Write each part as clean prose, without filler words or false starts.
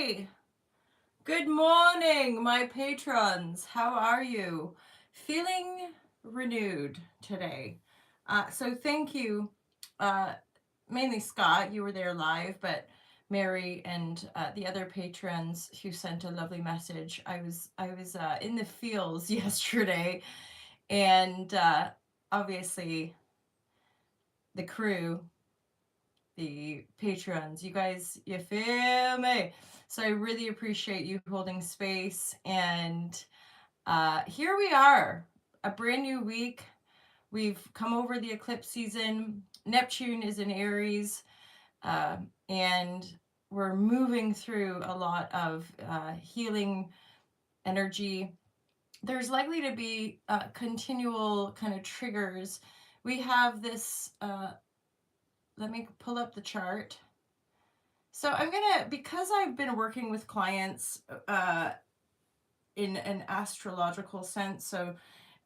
Hi, good morning, my patrons. How are you? Feeling renewed today. So thank you, uh, mainly Scott, you were there live, but Mary and the other patrons who sent a lovely message. I was in the fields yesterday, and obviously the crew, the patrons. You guys, you feel me? So I really appreciate you holding space. And here we are, a brand new week. We've come over the eclipse season. Neptune is in Aries, uh, and we're moving through a lot of healing energy. There's likely to be continual kind of triggers. We have this, let me pull up the chart. So I'm gonna, because I've been working with clients in an astrological sense, so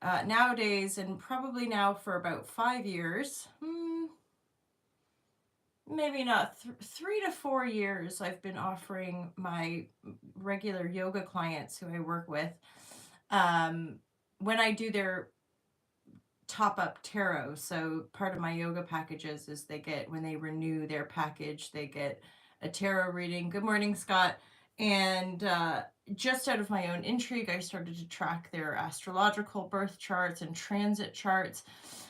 nowadays, and probably now for about 5 years, maybe not 3 to 4 years, I've been offering my regular yoga clients who I work with, um, when I do their top up tarot. So part of my yoga packages is they get, when they renew their package, they get a tarot reading. Good morning, Scott. And just out of my own intrigue, I started to track their astrological birth charts and transit charts.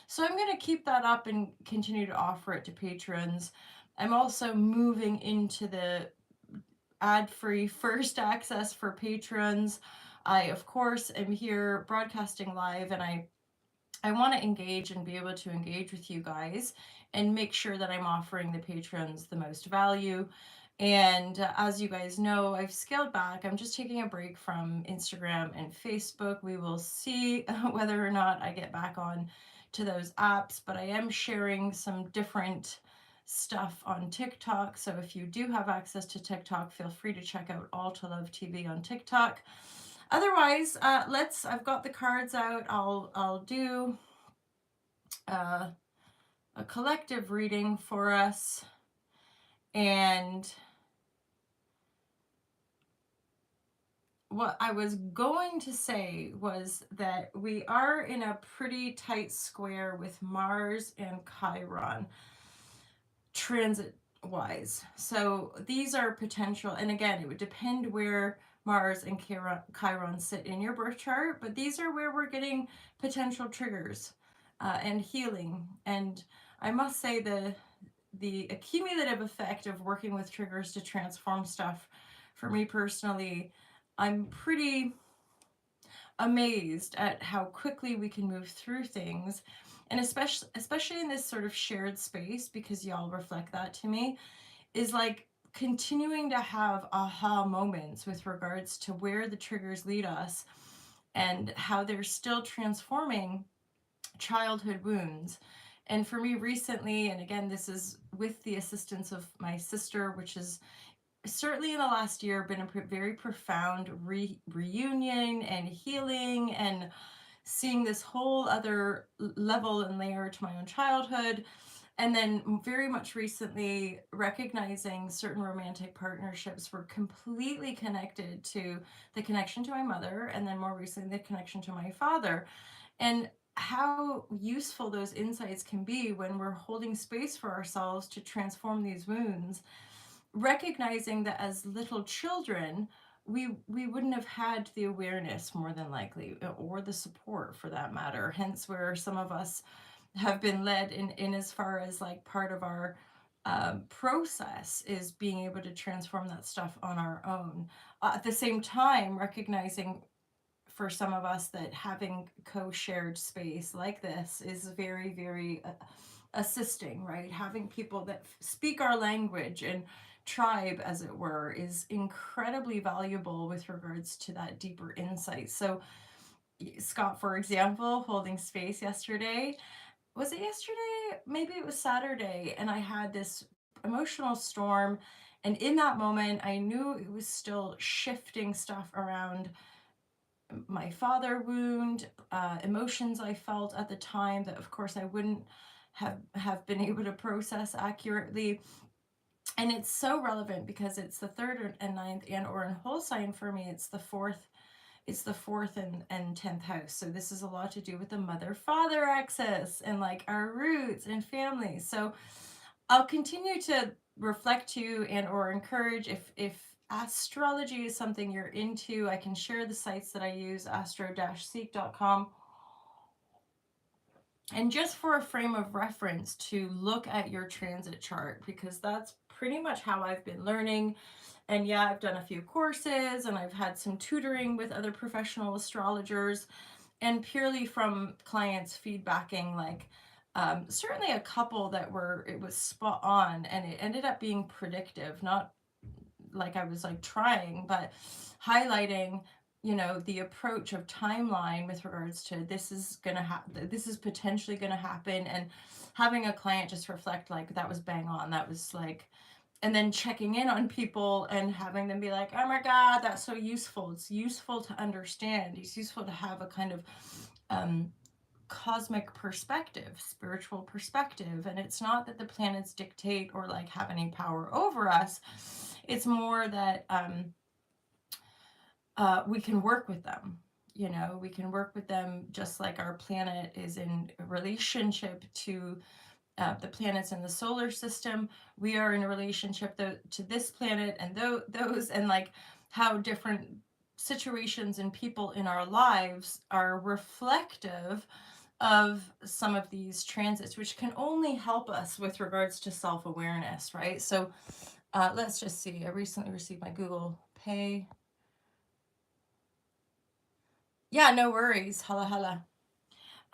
So I'm going to keep that up and continue to offer it to patrons. I'm also moving into the ad-free first access for patrons. I, of course, am here broadcasting live, and I want to engage and be able to engage with you guys and make sure that I'm offering the patrons the most value. And as you guys know, I've scaled back. I'm just taking a break from Instagram and Facebook. We will see whether or not I get back on to those apps, but I am sharing some different stuff on TikTok. So if you do have access to TikTok, feel free to check out All to Love TV on TikTok. Otherwise, I've got the cards out. I'll do uh, a collective reading for us. And what I was going to say was that we are in a pretty tight square with Mars and Chiron transit wise. So these are potential, and again, it would depend where Mars and Chiron sit in your birth chart, but these are where we're getting potential triggers and healing. And I must say the accumulative effect of working with triggers to transform stuff, for me personally, I'm pretty amazed at how quickly we can move through things, and especially in this sort of shared space, because y'all reflect that to me, is like continuing to have aha moments with regards to where the triggers lead us and how they're still transforming childhood wounds. And for me recently, and again, this is with the assistance of my sister, which is certainly in the last year been a very profound reunion and healing, and seeing this whole other level and layer to my own childhood. And then very much recently recognizing certain romantic partnerships were completely connected to the connection to my mother, and then more recently the connection to my father, and how useful those insights can be when we're holding space for ourselves to transform these wounds, recognizing that as little children we wouldn't have had the awareness, more than likely, or the support for that matter, hence where some of us have been led in as far as like part of our process is being able to transform that stuff on our own, at the same time recognizing for some of us that having co-shared space like this is very, very assisting, right? Having people that speak our language and tribe, as it were, is incredibly valuable with regards to that deeper insight. So Scott, for example, holding space yesterday, was it yesterday? Maybe it was Saturday, and I had this emotional storm, and in that moment I knew it was still shifting stuff around my father wound, emotions I felt at the time that of course I wouldn't have been able to process accurately. And it's so relevant because it's the third and ninth and or in whole sign for me, it's the fourth and 10th house. So this is a lot to do with the mother father axis and like our roots and family. So I'll continue to reflect you and or encourage if astrology is something you're into. I can share the sites that I use, astro-seek.com. And just for a frame of reference to look at your transit chart, because that's pretty much how I've been learning. And yeah, I've done a few courses and I've had some tutoring with other professional astrologers, and purely from clients feedbacking, like certainly a couple that it was spot on and it ended up being predictive, not like I was like trying, but highlighting, the approach of timeline with regards to this is going to happen, this is potentially going to happen, and having a client just reflect like that was bang on, that was like, and then checking in on people and having them be like, oh my God, that's so useful. It's useful to understand. It's useful to have a kind of um, cosmic perspective, spiritual perspective. And it's not that the planets dictate or like have any power over us. It's more that we can work with them. We can work with them just like our planet is in relationship to the planets in the solar system. We are in a relationship to this planet and those, and like how different situations and people in our lives are reflective of some of these transits, which can only help us with regards to self-awareness, right? So let's just see. I recently received my Google Pay. Yeah, no worries. Hala hala.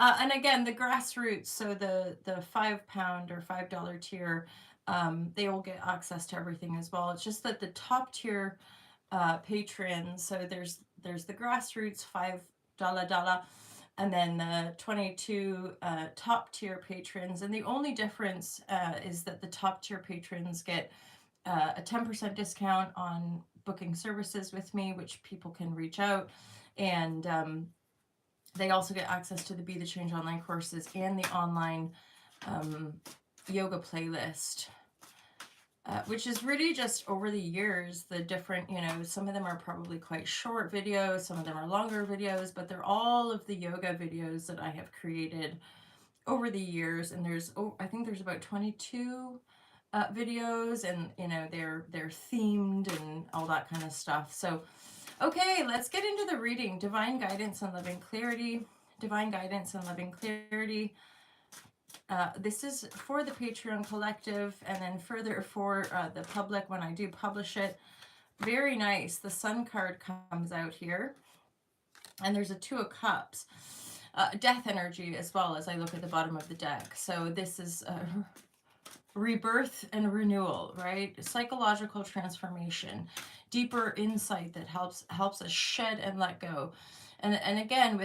And again, the grassroots, so the £5 or $5 tier, they will get access to everything as well. It's just that the top tier patrons, so there's the grassroots $5, and then the 22 top tier patrons, and the only difference is that the top tier patrons get a 10% discount on booking services with me, which people can reach out, and they also get access to the Be the Change online courses and the online yoga playlist, which is really just over the years, the different, some of them are probably quite short videos, some of them are longer videos, but they're all of the yoga videos that I have created over the years. And I think there's about 22 videos, and they're themed and all that kind of stuff. So okay, let's get into the reading. Divine guidance and loving clarity. Divine guidance and loving clarity. This is for the Patreon collective, and then further for the public when I do publish it. Very nice. The Sun card comes out here, and there's a Two of Cups. Death energy as well, as I look at the bottom of the deck. So this is rebirth and renewal, right? Psychological transformation, deeper insight that helps us shed and let go. And again,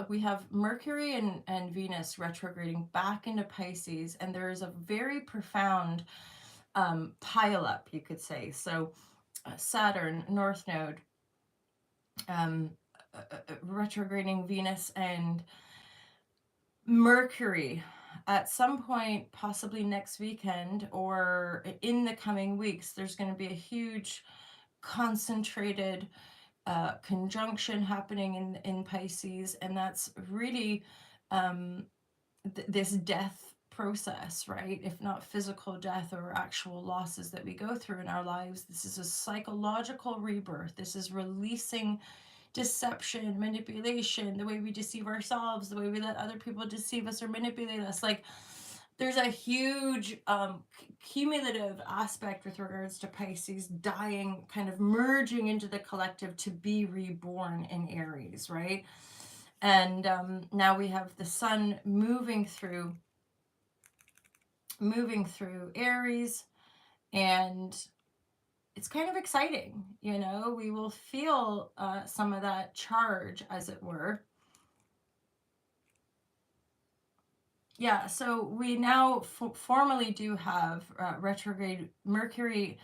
we have Mercury and Venus retrograding back into Pisces, and there is a very profound pile up, you could say. So Saturn, North Node, retrograding Venus and Mercury at some point, possibly next weekend or in the coming weeks. There's going to be a huge concentrated conjunction happening in Pisces, and that's really this death process, right? If not physical death or actual losses that we go through in our lives, this is a psychological rebirth. This is releasing deception, manipulation, the way we deceive ourselves, the way we let other people deceive us or manipulate us. Like there's a huge cumulative aspect with regards to Pisces dying, kind of merging into the collective to be reborn in Aries, right? And now we have the sun moving through Aries, and it's kind of exciting. We will feel some of that charge, as it were. Yeah, so we now formally do have retrograde Mercury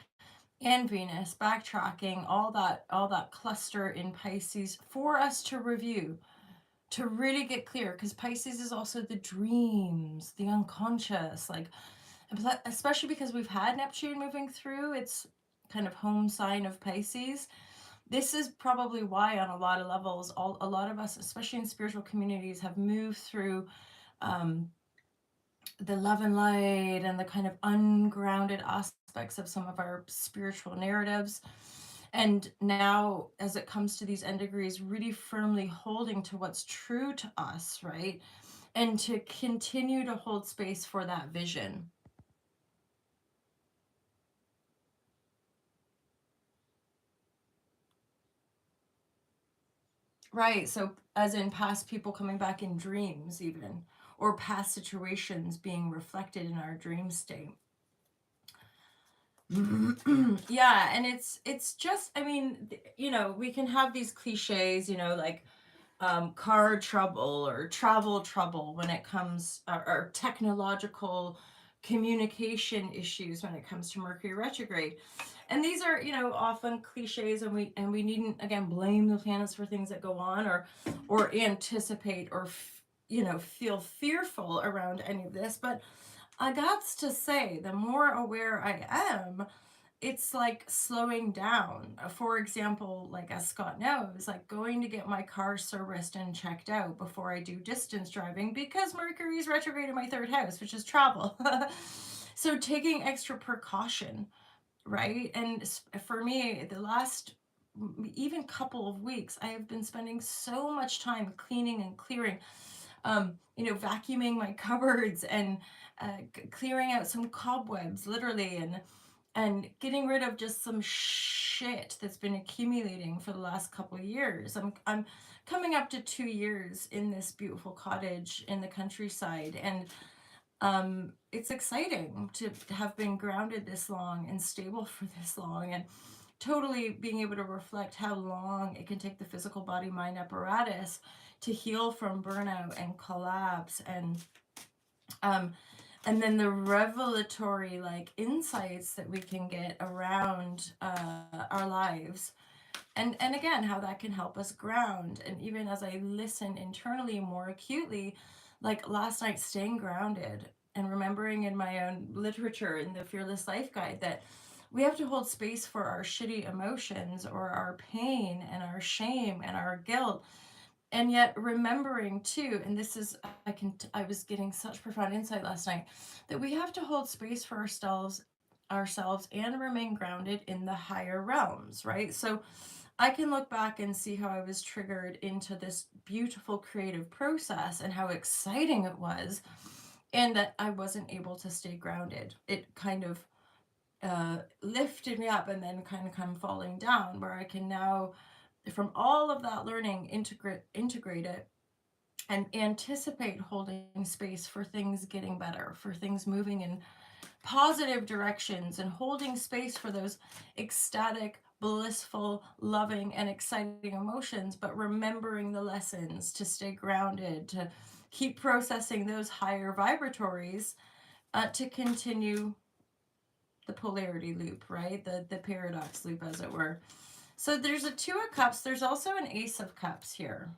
and Venus backtracking all that cluster in Pisces for us to review, to really get clear, because Pisces is also the dreams, the unconscious, like especially because we've had Neptune moving through its kind of home sign of Pisces. This is probably why, on a lot of levels, a lot of us, especially in spiritual communities, have moved through um, the love and light and the kind of ungrounded aspects of some of our spiritual narratives. And now, as it comes to these end degrees, really firmly holding to what's true to us, right? And to continue to hold space for that vision. Right. So, as in past people coming back in dreams, even, or past situations being reflected in our dream state. Yeah, and it's just, I mean, we can have these cliches, like car trouble or travel trouble when it comes, or technological communication issues when it comes to Mercury retrograde. And these are, often cliches, and we needn't, again, blame the planets for things that go on, or anticipate, or feel fearful around any of this. But I got to say, the more aware I am, it's like slowing down. For example, like, as Scott knows, like going to get my car serviced and checked out before I do distance driving, because Mercury is retrograde in my third house, which is travel. So taking extra precaution, right? And for me, the last even couple of weeks, I have been spending so much time cleaning and clearing, vacuuming my cupboards, and clearing out some cobwebs, literally, and getting rid of just some shit that's been accumulating for the last couple of years. I'm coming up to 2 years in this beautiful cottage in the countryside, and it's exciting to have been grounded this long and stable for this long, and totally being able to reflect how long it can take the physical body mind apparatus to heal from burnout and collapse, um, and then the revelatory, like, insights that we can get around our lives, and again, how that can help us ground. And even as I listen internally more acutely, like last night, staying grounded and remembering in my own literature in the Fearless Life Guide that we have to hold space for our shitty emotions, or our pain and our shame and our guilt. And yet remembering too, and this is, I was getting such profound insight last night, that we have to hold space for ourselves and remain grounded in the higher realms, right? So I can look back and see how I was triggered into this beautiful creative process and how exciting it was, and that I wasn't able to stay grounded. It kind of lifted me up and then kind of come falling down, where I can now, from all of that learning, integrate it and anticipate holding space for things getting better, for things moving in positive directions, and holding space for those ecstatic, blissful, loving, and exciting emotions, but remembering the lessons to stay grounded, to keep processing those higher vibratories, to continue the polarity loop, right? The paradox loop, as it were. So there's a Two of Cups. There's also an Ace of Cups here.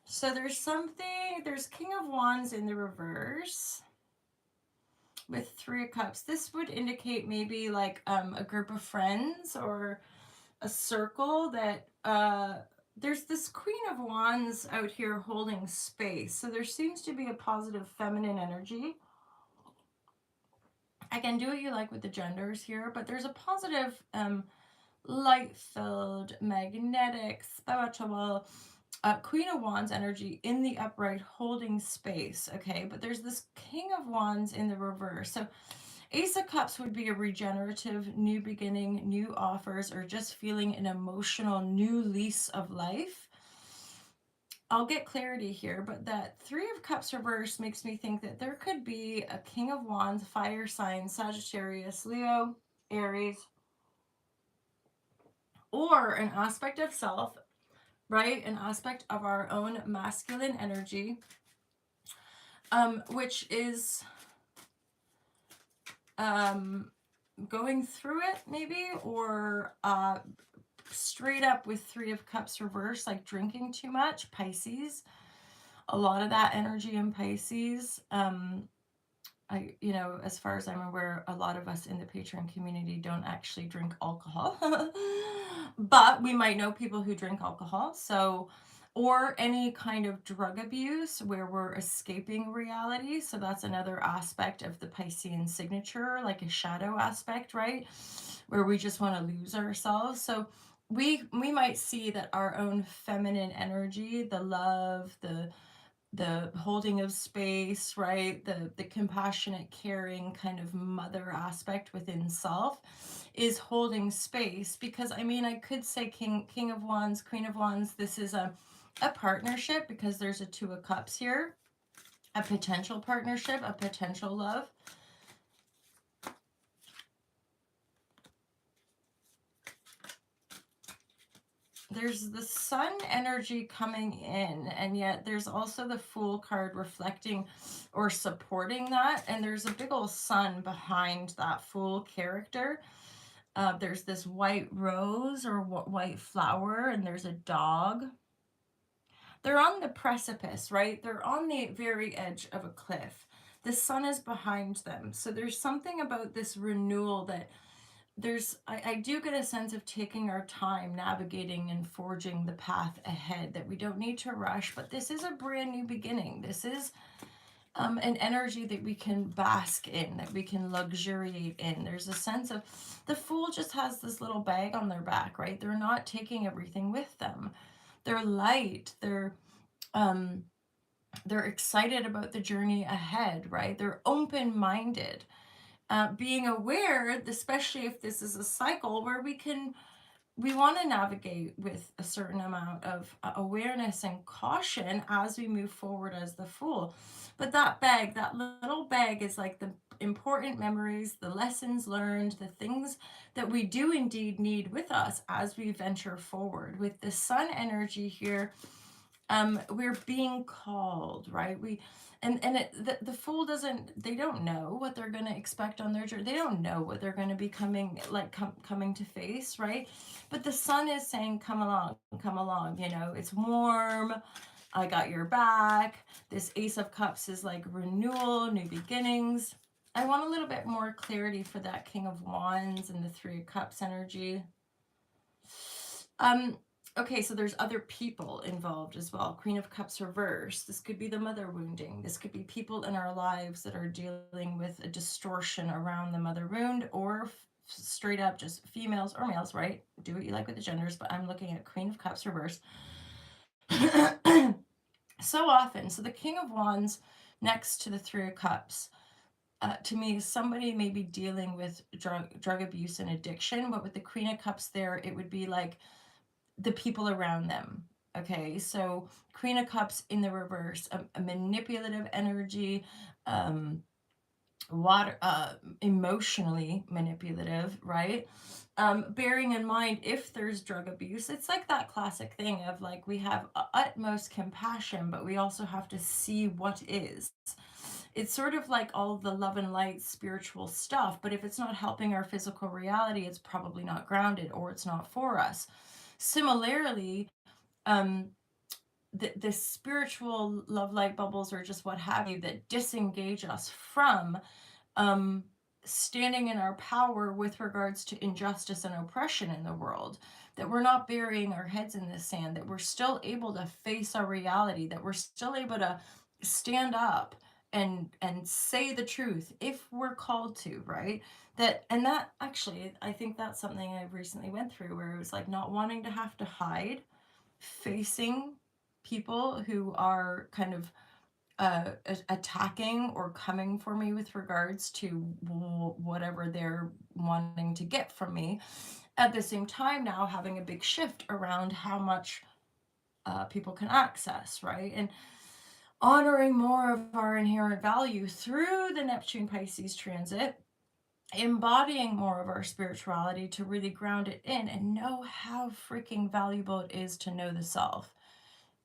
So there's King of Wands in the reverse with Three of Cups. This would indicate maybe like a group of friends or a circle that there's this Queen of Wands out here holding space. So there seems to be a positive feminine energy. I can do what you like with the genders here, but there's a positive light-filled, magnetic, spiritual Queen of Wands energy in the upright holding space, okay? But there's this King of Wands in the reverse. So Ace of Cups would be a regenerative, new beginning, new offers, or just feeling an emotional new lease of life. I'll get clarity here, but that Three of Cups reverse makes me think that there could be a King of Wands, fire sign, Sagittarius, Leo, Aries, or an aspect of self, right? An aspect of our own masculine energy, which is going through it, maybe, or straight up with Three of Cups reversed, like drinking too much, Pisces. A lot of that energy in Pisces. As far as I'm aware, a lot of us in the patron community don't actually drink alcohol, but we might know people who drink alcohol. So, or any kind of drug abuse where we're escaping reality. So that's another aspect of the Piscean signature, like a shadow aspect, right? Where we just want to lose ourselves. So we might see that our own feminine energy, the love, the holding of space, right? The compassionate, caring kind of mother aspect within self is holding space. Because I mean, I could say King of Wands, Queen of Wands, this is a partnership because there's a Two of Cups here, a potential partnership, a potential love. There's the sun energy coming in, and yet there's also the Fool card reflecting or supporting that, and there's a big old sun behind that Fool character. There's this white rose or white flower, and there's a dog. They're on the precipice, right? They're on the very edge of a cliff. The sun is behind them. So there's something about this renewal that I do get a sense of taking our time navigating and forging the path ahead, that we don't need to rush, but this is a brand new beginning. This is an energy that we can bask in, that we can luxuriate in. There's a sense of the Fool just has this little bag on their back, right? They're not taking everything with them. They're light. Um, they're excited about the journey ahead, right? They're open-minded. Being aware, especially if this is a cycle where we want to navigate with a certain amount of awareness and caution as we move forward as the Fool. But that little bag is like the important memories, the lessons learned, the things that we do indeed need with us as we venture forward. With the sun energy here, we're being called, right? The Fool doesn't, they don't know what they're going to expect on their journey. They don't know what they're going to be coming to face, right? But the sun is saying, come along, it's warm, I got your back. This Ace of Cups is like renewal, new beginnings. I want a little bit more clarity for that King of Wands and the Three of Cups energy. Okay, so there's other people involved as well. Queen of Cups reversed. This could be the mother wounding. This could be people in our lives that are dealing with a distortion around the mother wound, or straight up just females or males, right? Do what you like with the genders, but I'm looking at Queen of Cups reversed. So often, so the King of Wands next to the Three of Cups, to me, somebody may be dealing with drug abuse and addiction, but with the Queen of Cups there, it would be like the people around them. Okay, so Queen of Cups in the reverse, a manipulative energy, emotionally manipulative, right? Bearing in mind, if there's drug abuse, it's like that classic thing of like, we have utmost compassion, but we also have to see what is. It's sort of like all the love and light spiritual stuff, but if it's not helping our physical reality, it's probably not grounded, or it's not for us. Similarly, the spiritual love light bubbles, or just what have you, that disengage us from um, standing in our power with regards to injustice and oppression in the world, that we're not burying our heads in the sand, that we're still able to face our reality, that we're still able to stand up and say the truth if we're called to, right? That actually, I think that's something I recently went through, where it was like not wanting to have to hide, facing people who are kind of attacking or coming for me with regards to whatever they're wanting to get from me. At the same time, now having a big shift around how much people can access, right? And honoring more of our inherent value through the Neptune Pisces transit, embodying more of our spirituality to really ground it in and know how freaking valuable it is to know the self,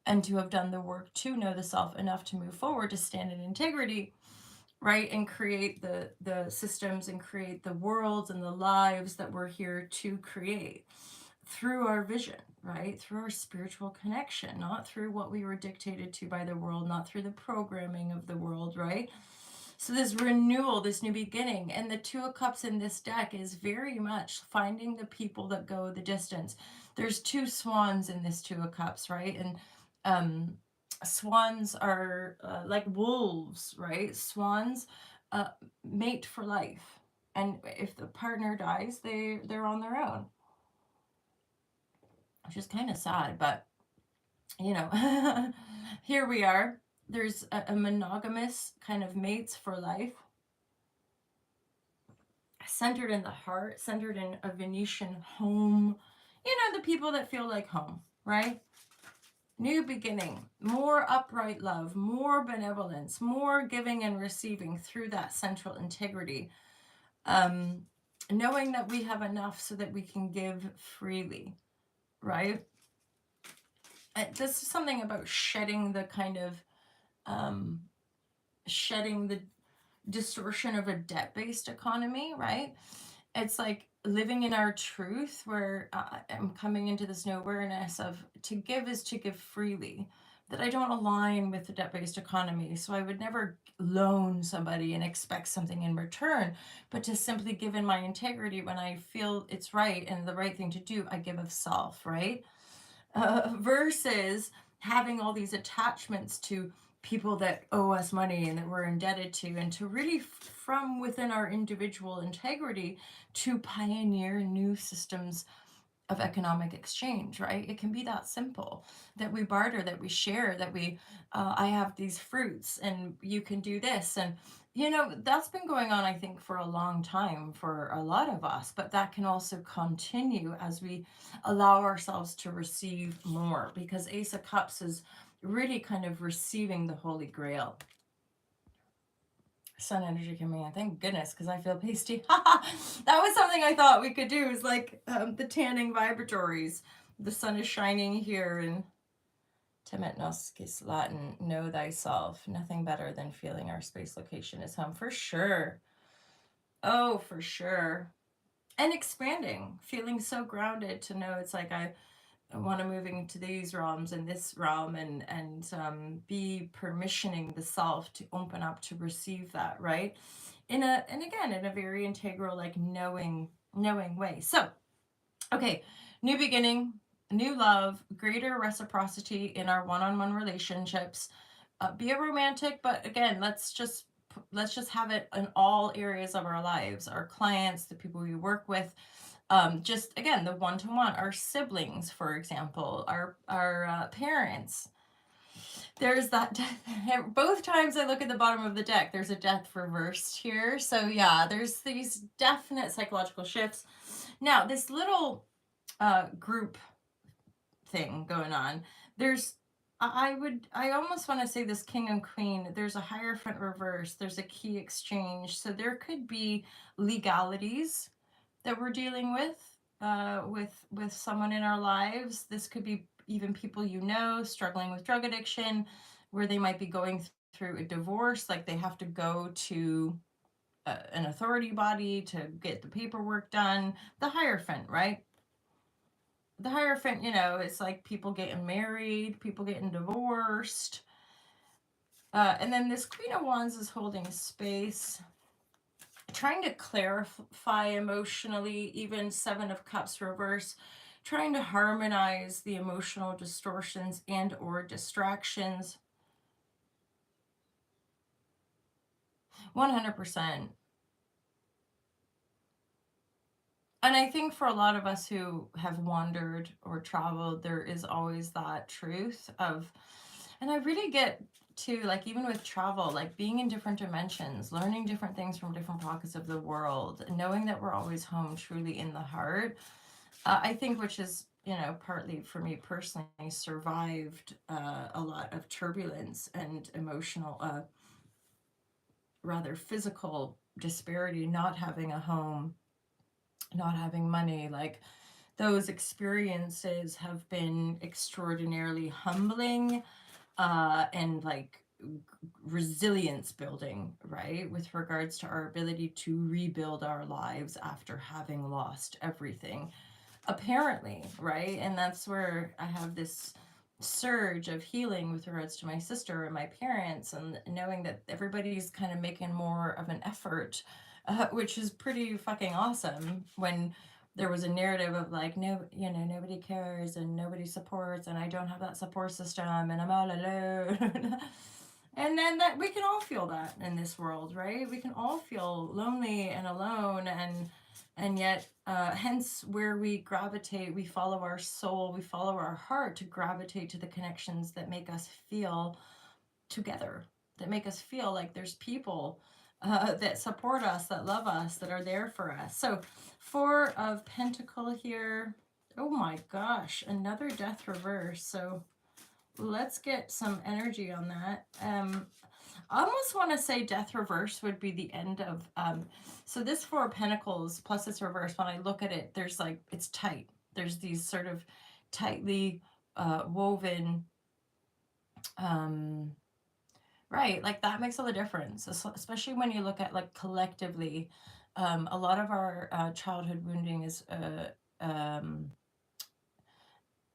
and to have done the work to know the self enough to move forward, to stand in integrity, right? And create the systems and create the worlds and the lives that we're here to create. through our vision, right? Through our spiritual connection, not through what we were dictated to by the world, not through the programming of the world, right? So this renewal, this new beginning, and the Two of Cups in this deck is very much finding the people that go the distance. There's two swans in this Two of Cups, right? And um, swans are like wolves, right? Swans uh, mate for life, and if the partner dies, they're on their own, which is kind of sad, but you know, here we are. There's a monogamous kind of mates for life, centered in the heart, centered in a Venetian home. You know, the people that feel like home, right? New beginning, more upright love, more benevolence, more giving and receiving through that central integrity. Um, Knowing that we have enough so that we can give freely, right? This is something about shedding the kind of shedding the distortion of a debt-based economy, right? It's like living in our truth, where I'm coming into this new awareness of to give is to give freely, that I don't align with the debt-based economy. So I would never loan somebody and expect something in return, but to simply give in my integrity when I feel it's right and the right thing to do, I give of self, right? Versus having all these attachments to people that owe us money and that we're indebted to, and to really from within our individual integrity to pioneer new systems of economic exchange, right? It can be that simple, that we barter, that we share, that we I have these fruits and you can do this. And you know, that's been going on, I think, for a long time for a lot of us, but that can also continue as we allow ourselves to receive more, because Ace of Cups is really kind of receiving the Holy Grail. Sun energy coming in. Thank goodness, because I feel pasty. That was something I thought we could do, is like the tanning vibratories. The sun is shining here in Temet Noskis Latin, know thyself. Nothing better than feeling our space location is home. For sure. Oh, for sure. And expanding, feeling so grounded to know it's like I want to moving into these realms and this realm, and be permissioning the self to open up to receive that, right? In a, and again, in a very integral, like knowing way. So okay, new beginning, new love, greater reciprocity in our one-on-one relationships. Be a romantic, but again, let's just have it in all areas of our lives, our clients, the people we work with, just again, the one-to-one, our siblings, for example, our parents. There's that death. Both times I look at the bottom of the deck, there's a death reversed here. So yeah, there's these definite psychological shifts. Now, this little group thing going on, there's I almost want to say this king and queen, there's a hierophant reverse, there's a key exchange. So there could be legalities that we're dealing with someone in our lives. This could be even people you know struggling with drug addiction, where they might be going through a divorce, like they have to go to an authority body to get the paperwork done. The hierophant, right? The hierophant, you know, it's like people getting married, people getting divorced. And then this Queen of Wands is holding space, trying to clarify emotionally, even Seven of Cups reverse, trying to harmonize the emotional distortions and or distractions. 100%. And I think for a lot of us who have wandered or traveled, there is always that truth of, and I really get to, like, even with travel, like being in different dimensions, learning different things from different pockets of the world, knowing that we're always home truly in the heart. I think, which is, you know, partly for me personally, survived a lot of turbulence and emotional, rather physical disparity, not having a home, not having money. Like, those experiences have been extraordinarily humbling, and like resilience building, right? With regards to our ability to rebuild our lives after having lost everything. apparently, right? And that's where I have this surge of healing with regards to my sister and my parents, and knowing that everybody's kind of making more of an effort, which is pretty fucking awesome. When there was a narrative of like, no, you know, nobody cares and nobody supports, and I don't have that support system and I'm all alone. And then that we can all feel that in this world, right? We can all feel lonely and alone, and yet hence where we gravitate, we follow our soul, we follow our heart to gravitate to the connections that make us feel together, that make us feel like there's people that support us, that love us, that are there for us. So 4 of Pentacle here. Oh my gosh, another death reverse. So let's get some energy on that. I almost want to say death reverse would be the end of so this 4 of Pentacles plus its reverse, when I look at it, there's like, it's tight, there's these sort of tightly woven, um right, like that makes all the difference, especially when you look at like collectively. A lot of our childhood wounding is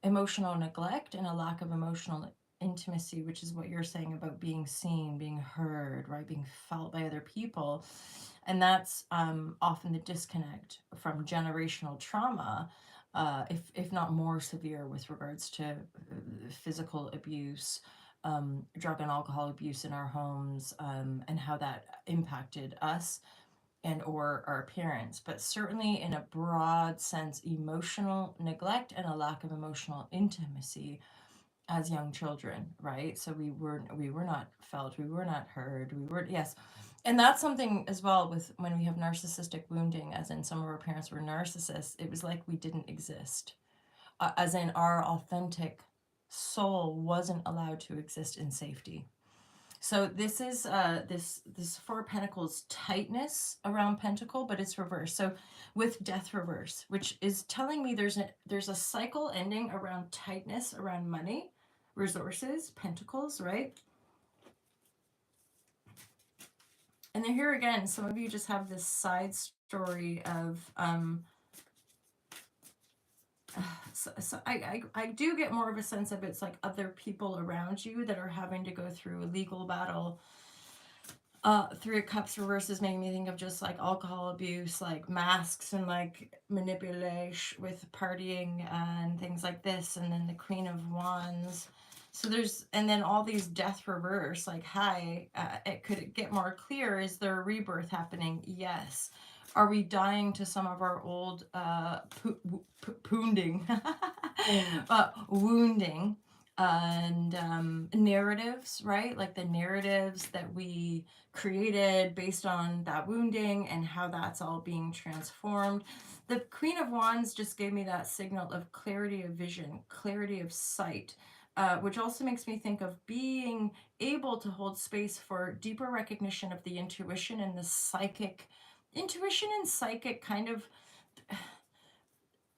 emotional neglect and a lack of emotional intimacy, which is what you're saying about being seen, being heard, right? Being felt by other people. And that's often the disconnect from generational trauma, if not more severe, with regards to physical abuse, drug and alcohol abuse in our homes, and how that impacted us and or our parents. But certainly in a broad sense, emotional neglect and a lack of emotional intimacy as young children, right? So we were not felt, we were not heard, we were, yes. And that's something as well with when we have narcissistic wounding, as in some of our parents were narcissists. It was like we didn't exist, as in our authentic soul wasn't allowed to exist in safety. So this is this 4 of Pentacles tightness around Pentacle, but it's reversed. So with death reverse, which is telling me there's a cycle ending around tightness around money, resources, Pentacles, right? And then here again, some of you just have this side story of so I do get more of a sense of it's like other people around you that are having to go through a legal battle. 3 of Cups reverses making me think of just like alcohol abuse, like masks and like manipulation with partying and things like this. And then the Queen of Wands. So there's, and then all these death reverse, like, hi, could it get more clear? Is there a rebirth happening? Yes. Are we dying to some of our old wounding, wounding and narratives, right? Like the narratives that we created based on that wounding and how that's all being transformed. The Queen of Wands just gave me that signal of clarity of vision, clarity of sight, which also makes me think of being able to hold space for deeper recognition of the intuition and the psychic. Intuition and psychic kind of,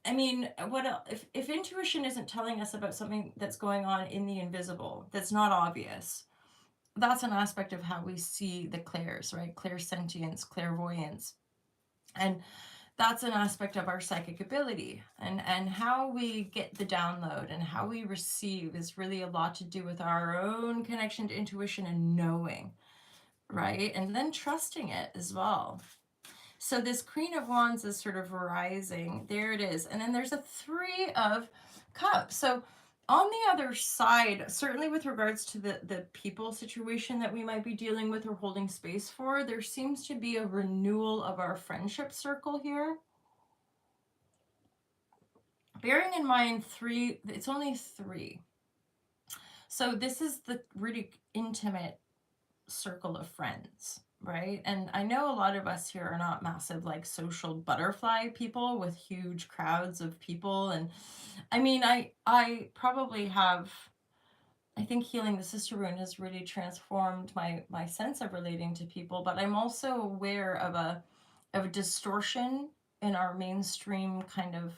I mean, what else? If intuition isn't telling us about something that's going on in the invisible, that's not obvious, that's an aspect of how we see the clairs, right? Clairsentience, clairvoyance. And that's an aspect of our psychic ability. And how we get the download and how we receive is really a lot to do with our own connection to intuition and knowing, right? And then trusting it as well. So this Queen of Wands is sort of rising. There it is. And then there's a 3 of Cups. So on the other side, certainly with regards to the people situation that we might be dealing with or holding space for, there seems to be a renewal of our friendship circle here. Bearing in mind 3, it's only 3. So this is the really intimate circle of friends, right? And I know a lot of us here are not massive like social butterfly people with huge crowds of people. And I mean, I probably have, I think healing the sister wound has really transformed my sense of relating to people, but I'm also aware of a distortion in our mainstream kind of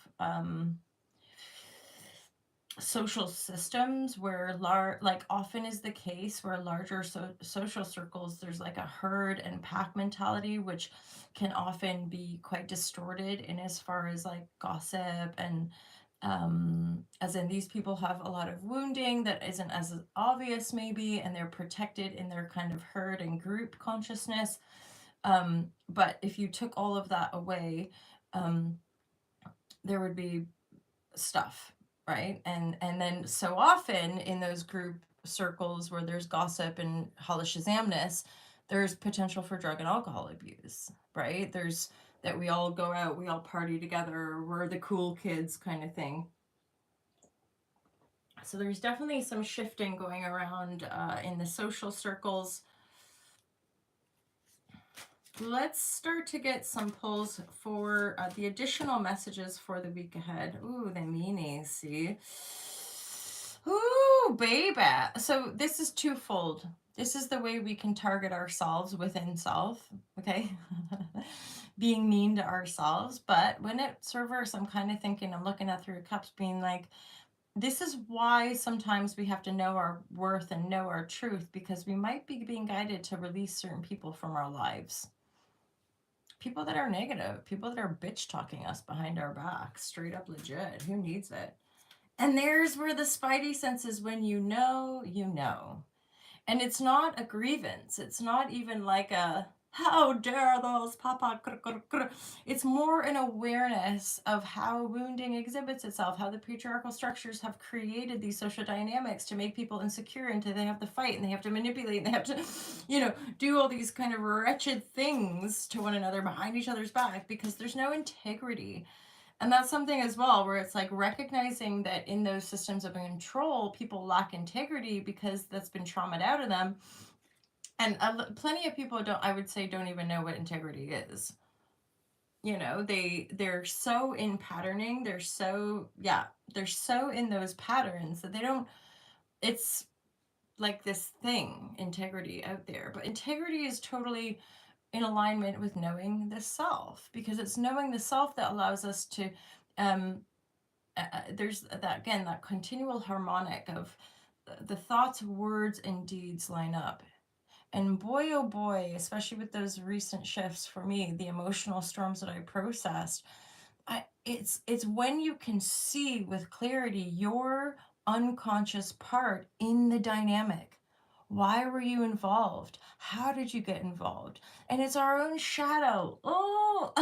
social systems where like often is the case where larger social circles, there's like a herd and pack mentality, which can often be quite distorted in as far as like gossip and as in these people have a lot of wounding that isn't as obvious maybe, and they're protected in their kind of herd and group consciousness. But if you took all of that away, um, there would be stuff, right? And then so often in those group circles where there's gossip and holishazamness, there's potential for drug and alcohol abuse, right? There's that we all go out, we all party together, we're the cool kids kind of thing. So there's definitely some shifting going around in the social circles. Let's start to get some pulls for the additional messages for the week ahead. Ooh, the meanies, see? Ooh, baby. So this is twofold. This is the way we can target ourselves within self, okay? Being mean to ourselves. But when it's reverse, I'm kind of thinking, I'm looking at Three of Cups being like, this is why sometimes we have to know our worth and know our truth, because we might be being guided to release certain people from our lives. People that are negative, people that are bitch talking us behind our back, straight up legit. Who needs it? And there's where the spidey sense is when you know, you know. And it's not a grievance. It's not even like a, how dare those papa. It's more an awareness of how wounding exhibits itself, how the patriarchal structures have created these social dynamics to make people insecure, and they have to fight and they have to manipulate and they have to, do all these kind of wretched things to one another behind each other's back because there's no integrity. And that's something as well where it's like recognizing that in those systems of control, people lack integrity because that's been traumatized out of them. And plenty of people don't, I would say, don't even know what integrity is. They're so in patterning. They're so in those patterns that they don't, it's like this thing, integrity out there. But integrity is totally in alignment with knowing the self, because it's knowing the self that allows us to there's that, again, that continual harmonic of the thoughts, words, and deeds line up. And boy, oh boy, especially with those recent shifts for me, the emotional storms that I processed, it's when you can see with clarity your unconscious part in the dynamic. Why were you involved? How did you get involved? And it's our own shadow. Oh,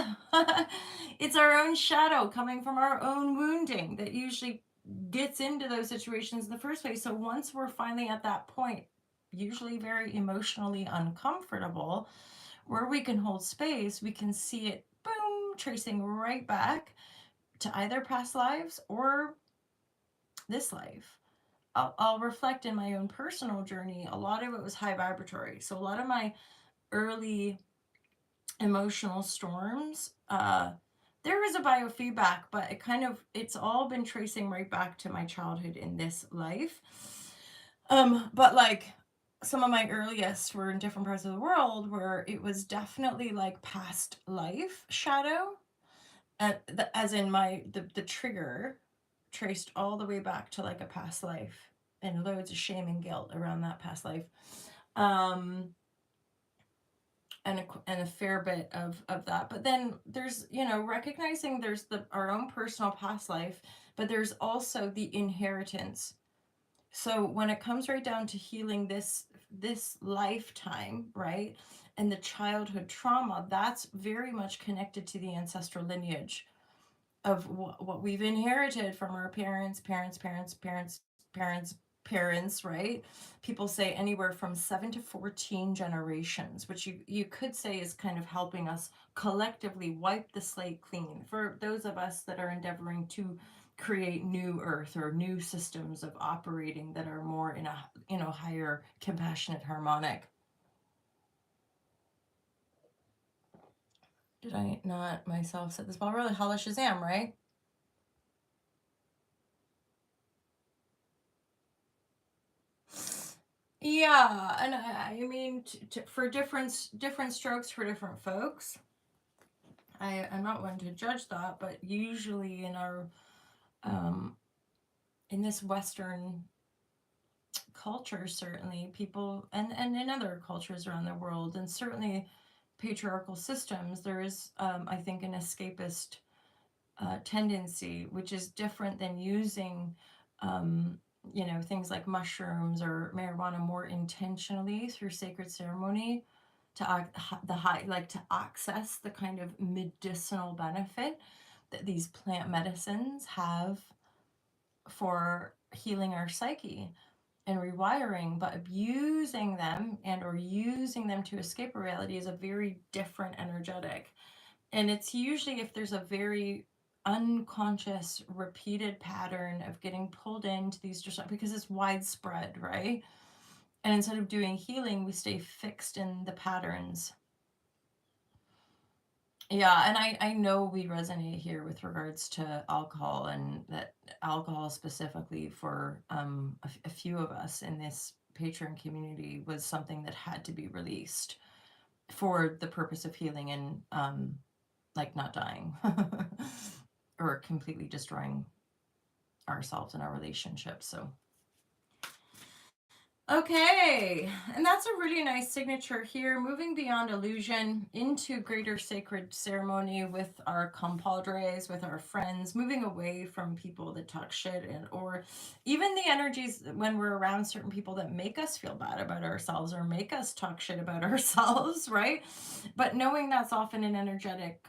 it's our own shadow coming from our own wounding that usually gets into those situations in the first place. So once we're finally at that point, usually very emotionally uncomfortable, where we can hold space, we can see it, boom, tracing right back to either past lives or this life. I'll reflect in my own personal journey. A lot of it was high vibratory. So a lot of my early emotional storms, there was a biofeedback, but it's all been tracing right back to my childhood in this life. But like some of my earliest were in different parts of the world where it was definitely like past life shadow, as in the trigger traced all the way back to like a past life and loads of shame and guilt around that past life. And a fair bit of that. But then there's, recognizing there's our own personal past life, but there's also the inheritance. So when it comes right down to healing this lifetime, right, and the childhood trauma, that's very much connected to the ancestral lineage of what we've inherited from our parents, right? People say anywhere from 7 to 14 generations, which you could say is kind of helping us collectively wipe the slate clean for those of us that are endeavoring to create new earth or new systems of operating that are more in a higher compassionate harmonic. Did I not myself set this ball? Really, holla Shazam, right? Yeah, and I mean, for different strokes for different folks. I'm not one to judge that, but usually in our in this Western culture, certainly people, and in other cultures around the world, and certainly patriarchal systems, there is, I think, an escapist tendency, which is different than using, um, things like mushrooms or marijuana more intentionally through sacred ceremony to the high, like to access the kind of medicinal benefit that these plant medicines have for healing our psyche and rewiring. But abusing them and or using them to escape a reality is a very different energetic. And it's usually if there's a very unconscious repeated pattern of getting pulled into these because it's widespread, right? And instead of doing healing, we stay fixed in the patterns. Yeah, and I know we resonate here with regards to alcohol, and that alcohol specifically for a few of us in this patron community was something that had to be released for the purpose of healing and like not dying or completely destroying ourselves and our relationships. So okay, and that's a really nice signature here. Moving beyond illusion into greater sacred ceremony with our compadres, with our friends, moving away from people that talk shit and or even the energies when we're around certain people that make us feel bad about ourselves or make us talk shit about ourselves, right? But knowing that's often an energetic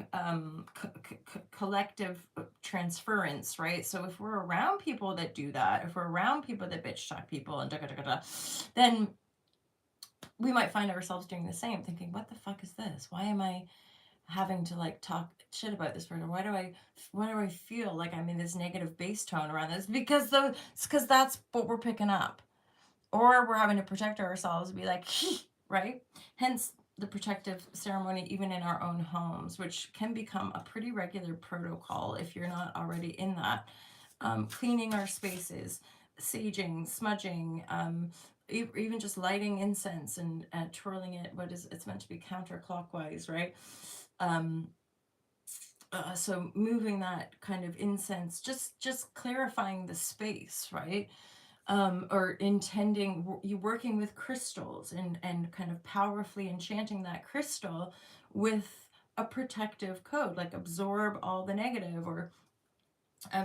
collective transference, right? So if we're around people that do that, if we're around people that bitch talk people and da da da da, then we might find ourselves doing the same, thinking, "What the fuck is this? Why am I having to like talk shit about this person? Why do I feel like I'm in this negative bass tone around this?" It's because that's what we're picking up, or we're having to protect ourselves, be like, right? Hence the protective ceremony, even in our own homes, which can become a pretty regular protocol if you're not already in that. Cleaning our spaces, saging, smudging, even just lighting incense and twirling it. It's meant to be counterclockwise, right? Um, so moving that kind of incense, just clarifying the space, right? Or intending you working with crystals and kind of powerfully enchanting that crystal with a protective code, like absorb all the negative, or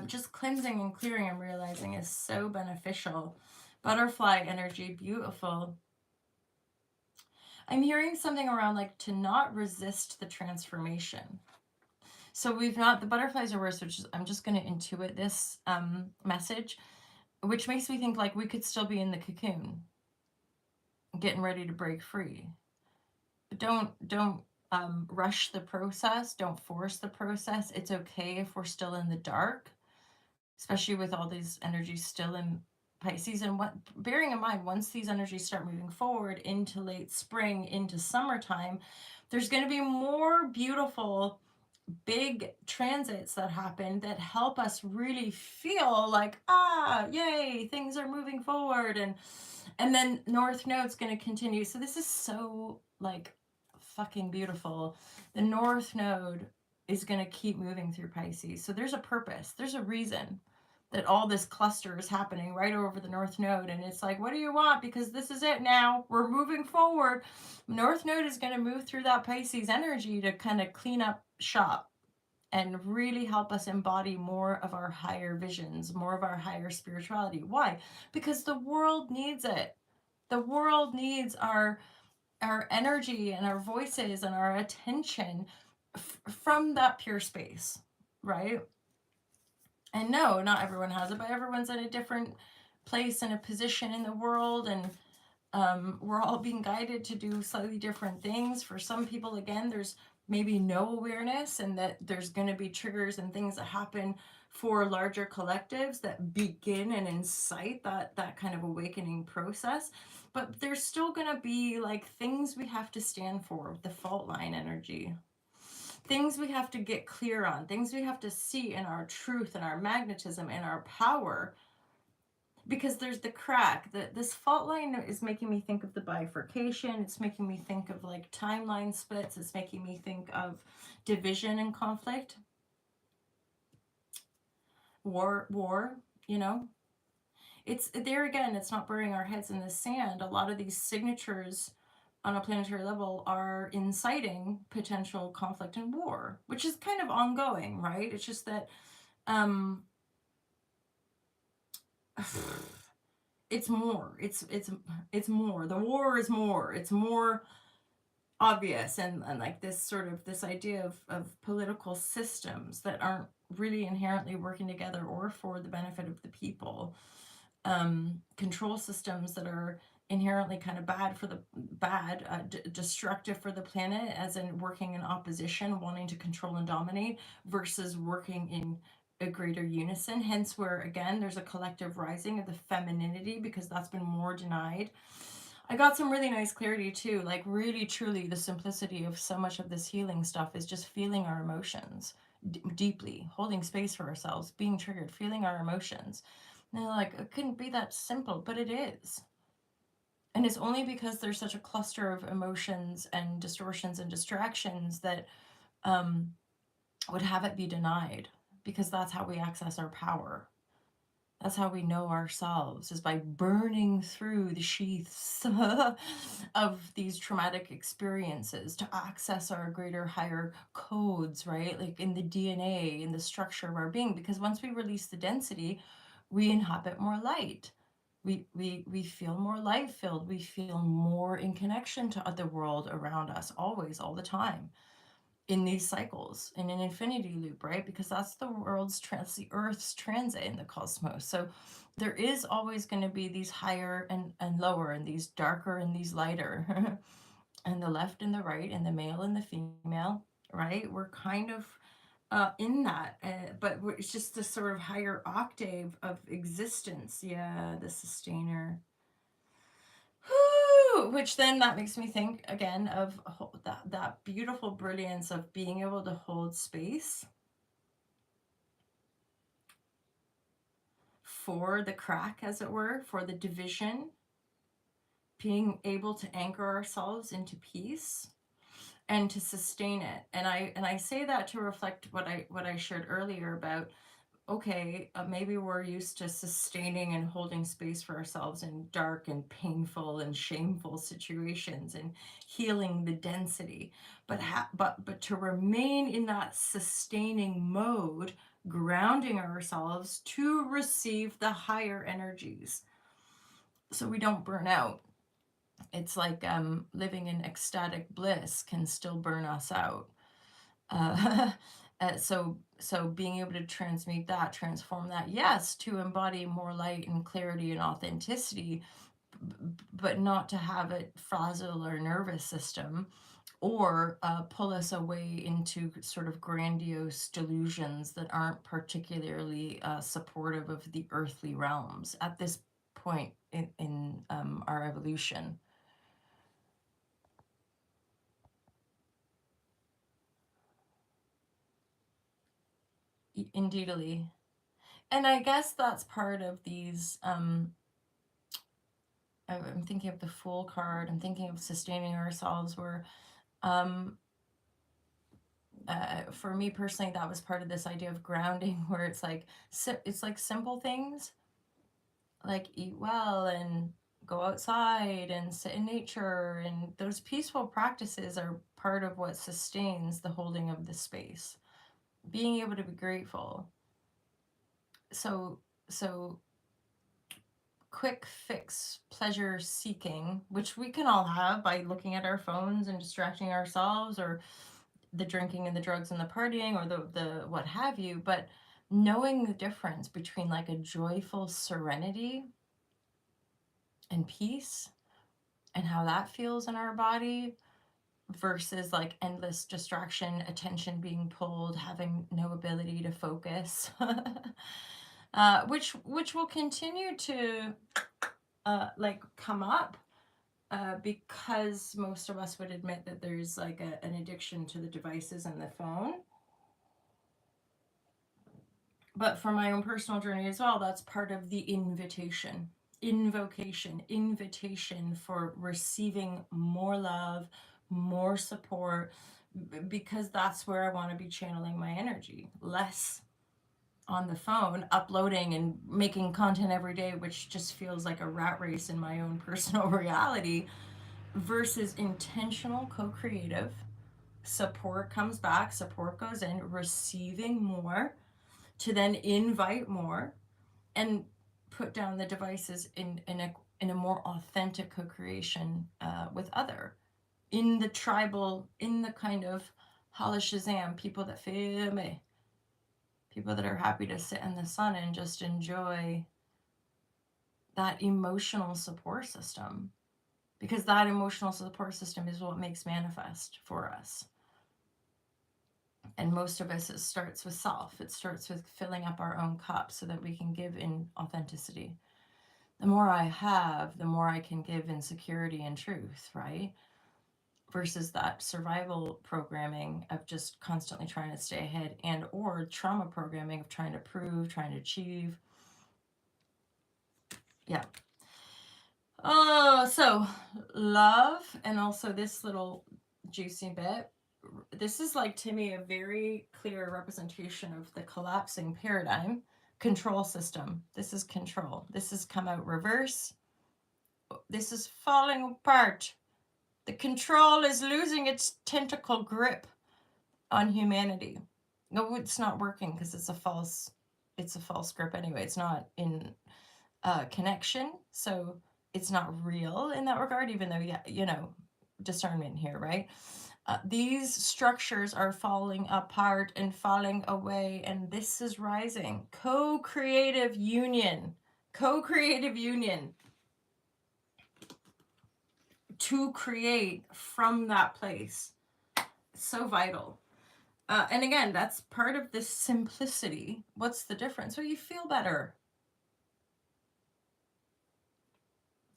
just cleansing and clearing, I'm realizing, is so beneficial. Butterfly energy, beautiful. I'm hearing something around like to not resist the transformation. So we've not, the butterflies are worse, which is, I'm just going to intuit this message, which makes me think like we could still be in the cocoon, getting ready to break free. But don't rush the process. Don't force the process. It's okay if we're still in the dark, especially with all these energies still in Pisces. And what, bearing in mind, once these energies start moving forward into late spring, into summertime, there's going to be more beautiful big transits that happen that help us really feel like, yay, things are moving forward. And then North Node's going to continue. So this is so like fucking beautiful. The North Node is going to keep moving through Pisces. So there's a purpose, there's a reason that all this cluster is happening right over the North Node. And it's like, what do you want? Because this is it now. We're moving forward. North Node is going to move through that Pisces energy to kind of clean up shop and really help us embody more of our higher visions, more of our higher spirituality. Why? Because the world needs it. The world needs our energy and our voices and our attention from that pure space, right? And no, not everyone has it, but everyone's in a different place and a position in the world, and we're all being guided to do slightly different things. For some people, again, there's maybe no awareness, and that there's going to be triggers and things that happen for larger collectives that begin and incite that kind of awakening process. But there's still going to be like things we have to stand for, the fault line energy, things we have to get clear on, things we have to see in our truth and our magnetism and our power, because there's the crack. This fault line is making me think of the bifurcation. It's making me think of like timeline splits. It's making me think of division and conflict, war, you know. it's there again, it's not burying our heads in the sand. A lot of these signatures on a planetary level are inciting potential conflict and war, which is kind of ongoing, right? It's just that um it's more. It's more. The war is more. It's more obvious, and like this sort of this idea of political systems that aren't really inherently working together or for the benefit of the people, control systems that are inherently kind of bad for the bad, destructive for the planet, as in working in opposition, wanting to control and dominate, versus working in a greater unison. Hence, where again there's a collective rising of the femininity, because that's been more denied. I got some really nice clarity too, like really truly the simplicity of so much of this healing stuff is just feeling our emotions deeply, holding space for ourselves, being triggered, feeling our emotions. And they're like, it couldn't be that simple, but it is. And it's only because there's such a cluster of emotions and distortions and distractions that um, would have it be denied, because that's how we access our power. That's how we know ourselves, is by burning through the sheaths of these traumatic experiences to access our greater, higher codes, right? Like in the DNA, in the structure of our being. Because once we release the density, we inhabit more light. We feel more light filled. We feel more in connection to the world around us, always, all the time, in these cycles, in an infinity loop, right? Because that's the the Earth's transit in the cosmos. So there is always going to be these higher and lower, and these darker and these lighter, and the left and the right, and the male and the female, right? We're kind of in that, but it's just this sort of higher octave of existence. Yeah, the sustainer. Which then that makes me think again of that beautiful brilliance of being able to hold space for the crack, as it were, for the division, being able to anchor ourselves into peace and to sustain it. And I say that to reflect what I shared earlier about, okay, maybe we're used to sustaining and holding space for ourselves in dark and painful and shameful situations and healing the density, but to remain in that sustaining mode, grounding ourselves to receive the higher energies so we don't burn out. It's like living in ecstatic bliss can still burn us out. uh, so being able to transmute that, transform that, yes, to embody more light and clarity and authenticity, but not to have it frazzle our nervous system, or pull us away into sort of grandiose delusions that aren't particularly supportive of the earthly realms at this point in our evolution. Indeedly. And I guess that's part of these I'm thinking of the Fool card. I'm thinking of sustaining ourselves. Where, um, for me personally, that was part of this idea of grounding, where it's like simple things, like eat well and go outside and sit in nature, and those peaceful practices are part of what sustains the holding of the space. Being able to be grateful. So quick fix pleasure seeking, which we can all have by looking at our phones and distracting ourselves, or the drinking and the drugs and the partying, or the what have you, but knowing the difference between like a joyful serenity and peace, and how that feels in our body, versus like endless distraction, attention being pulled, having no ability to focus. Which will continue to like come up, because most of us would admit that there's like an addiction to the devices and the phone. But for my own personal journey as well, that's part of the invitation, invitation for receiving more love, more support, because that's where I want to be channeling my energy. Less on the phone uploading and making content every day, which just feels like a rat race in my own personal reality, versus intentional co-creative support comes back, support goes in, receiving more to then invite more and put down the devices in a more authentic co-creation with other, in the tribal, in the kind of holla shazam, people that feel me, people that are happy to sit in the sun and just enjoy that emotional support system, because that emotional support system is what makes manifest for us. And most of us, it starts with self. It starts with filling up our own cup so that we can give in authenticity. The more I have, the more I can give in security and truth, right? Versus that survival programming of just constantly trying to stay ahead, and or trauma programming of trying to prove, trying to achieve. Yeah. Oh, so love, and also this little juicy bit. This is like, to me, a very clear representation of the collapsing paradigm control system. This is control. This has come out reverse. This is falling apart. The control is losing its tentacle grip on humanity. No, it's not working because it's a false grip anyway. It's not in connection, so it's not real in that regard, even though, yeah, you know, discernment here, right? These structures are falling apart and falling away, and this is rising. Co-creative union to create from that place. So vital. And again, that's part of this simplicity. What's the difference? Well, you feel better.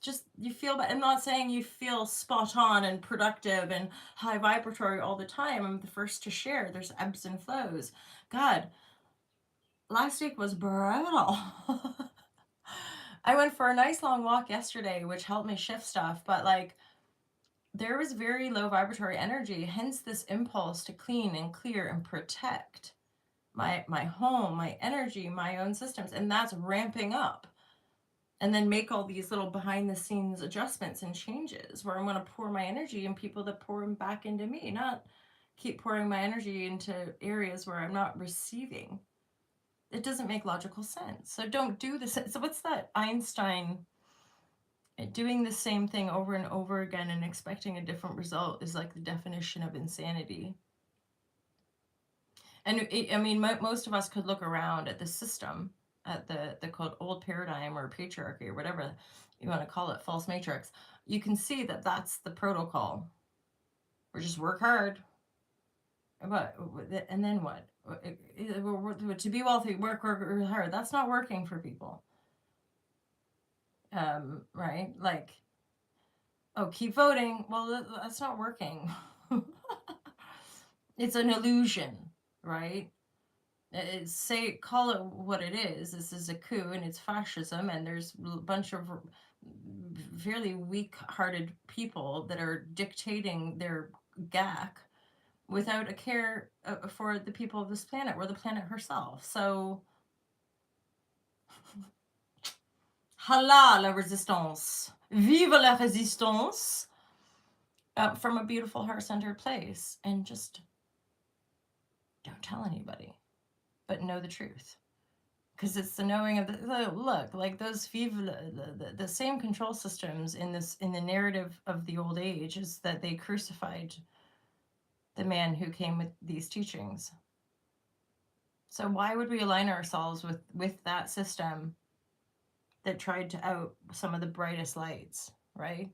Just you feel better. I'm not saying you feel spot on and productive and high vibratory all the time. I'm the first to share. There's ebbs and flows. God, last week was brutal. I went for a nice long walk yesterday, which helped me shift stuff, but like there was very low vibratory energy, hence this impulse to clean and clear and protect my home, my energy, my own systems, and that's ramping up. And then make all these little behind the scenes adjustments and changes where I'm going to pour my energy in people that pour them back into me, not keep pouring my energy into areas where I'm not receiving. It doesn't make logical sense. So don't do this. So what's that Einstein, doing the same thing over and over again and expecting a different result is like the definition of insanity. And I mean, most of us could look around at the system, at the quote old paradigm or patriarchy or whatever you want to call it, false matrix. You can see that that's the protocol. Or just work hard. But and then what? To be wealthy, work hard. That's not working for people. Right? Like, oh, keep voting. Well, that's not working. It's an illusion, right? Say, call it what it is. This is a coup and it's fascism, and there's a bunch of fairly weak-hearted people that are dictating their gack without a care for the people of this planet or the planet herself. So halal la resistance, vive la résistance, from a beautiful heart-centered place, and just don't tell anybody, but know the truth. Because it's the knowing of the look, like those the same control systems in the narrative of the old age is that they crucified the man who came with these teachings. So why would we align ourselves with that system that tried to out some of the brightest lights, right?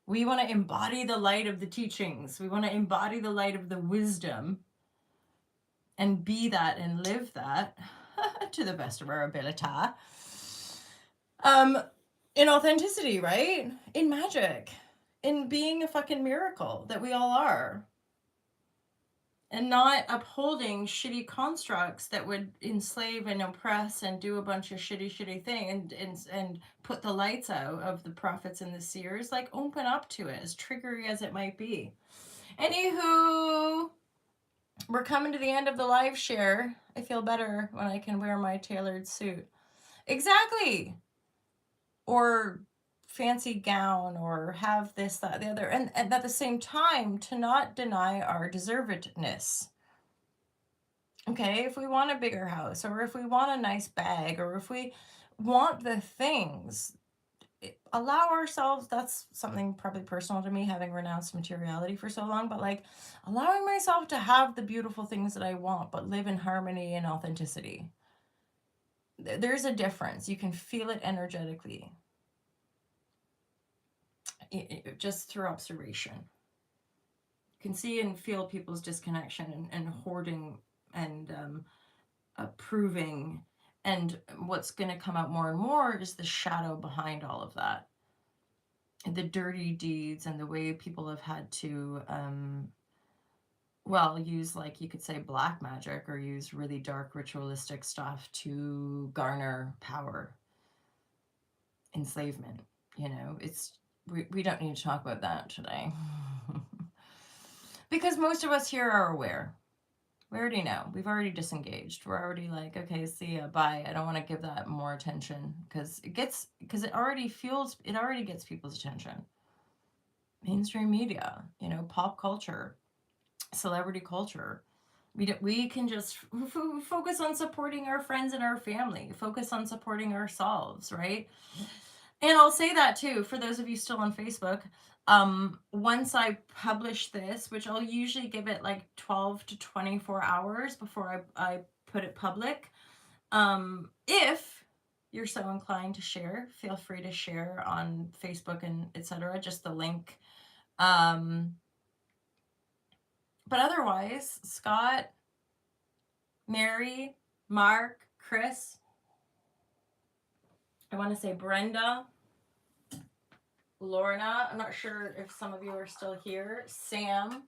We want to embody the light of the teachings. We want to embody the light of the wisdom and be that and live that to the best of our ability. In authenticity, right? In magic, in being a fucking miracle that we all are. And not upholding shitty constructs that would enslave and oppress and do a bunch of shitty thing and put the lights out of the prophets and the seers. Like, open up to it, as triggery as it might be. Anywho, We're coming to the end of the live share. I feel better when I can wear my tailored suit. Exactly. Or fancy gown, or have this, that, the other. And at the same time, to not deny our deservedness. Okay, if we want a bigger house, or if we want a nice bag, or if we want the things, allow ourselves, that's something probably personal to me, having renounced materiality for so long, but like allowing myself to have the beautiful things that I want, but live in harmony and authenticity. There's a difference. You can feel it energetically, just through observation. You can see and feel people's disconnection and hoarding and approving. And what's going to come out more and more is the shadow behind all of that. The dirty deeds and the way people have had to, well, use, like you could say, black magic, or use really dark ritualistic stuff to garner power. Enslavement, we don't need to talk about that today. Because most of us here are aware. We already know. We've already disengaged. We're already like, okay, see ya, bye. I don't want to give that more attention, because it already gets people's attention. Mainstream media, pop culture, celebrity culture. We can just focus on supporting our friends and our family, focus on supporting ourselves, right? And I'll say that too, for those of you still on Facebook, once I publish this, which I'll usually give it like 12 to 24 hours before I put it public. If you're so inclined to share, feel free to share on Facebook and etc. Just the link. But otherwise, Scott, Mary, Mark, Chris, I want to say Brenda, Lorna, I'm not sure if some of you are still here, Sam,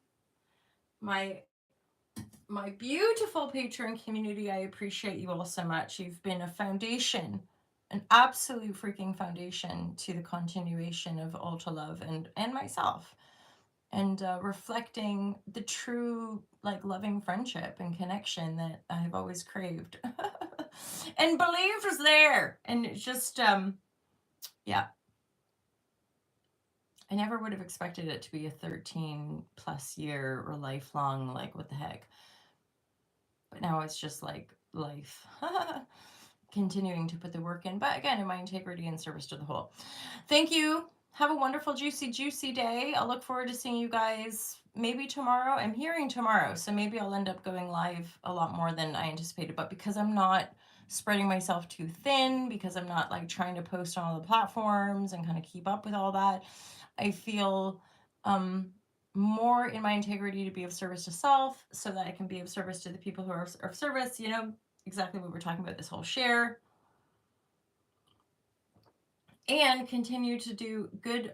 my beautiful patron community, I appreciate you all so much. You've been a foundation, an absolute freaking foundation to the continuation of Ultra Love and myself, and reflecting the true, like, loving friendship and connection that I've always craved and believed was there. And it's just, yeah. I never would have expected it to be a 13 plus year or lifelong, like, what the heck. But now it's just like life. Continuing to put the work in, but again, in my integrity and service to the whole. Thank you. Have a wonderful, juicy day. I'll look forward to seeing you guys maybe tomorrow. I'm hearing tomorrow, so maybe I'll end up going live a lot more than I anticipated. But because I'm not spreading myself too thin, because I'm not like trying to post on all the platforms and kind of keep up with all that, I feel more in my integrity to be of service to self, so that I can be of service to the people who are of service, exactly what we're talking about this whole share. And continue to do good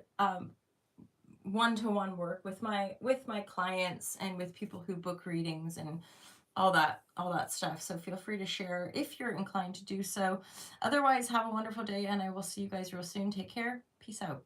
one-to-one work with my clients and with people who book readings and all that stuff. So feel free to share if you're inclined to do so. Otherwise, have a wonderful day, and I will see you guys real soon. Take care. Peace out.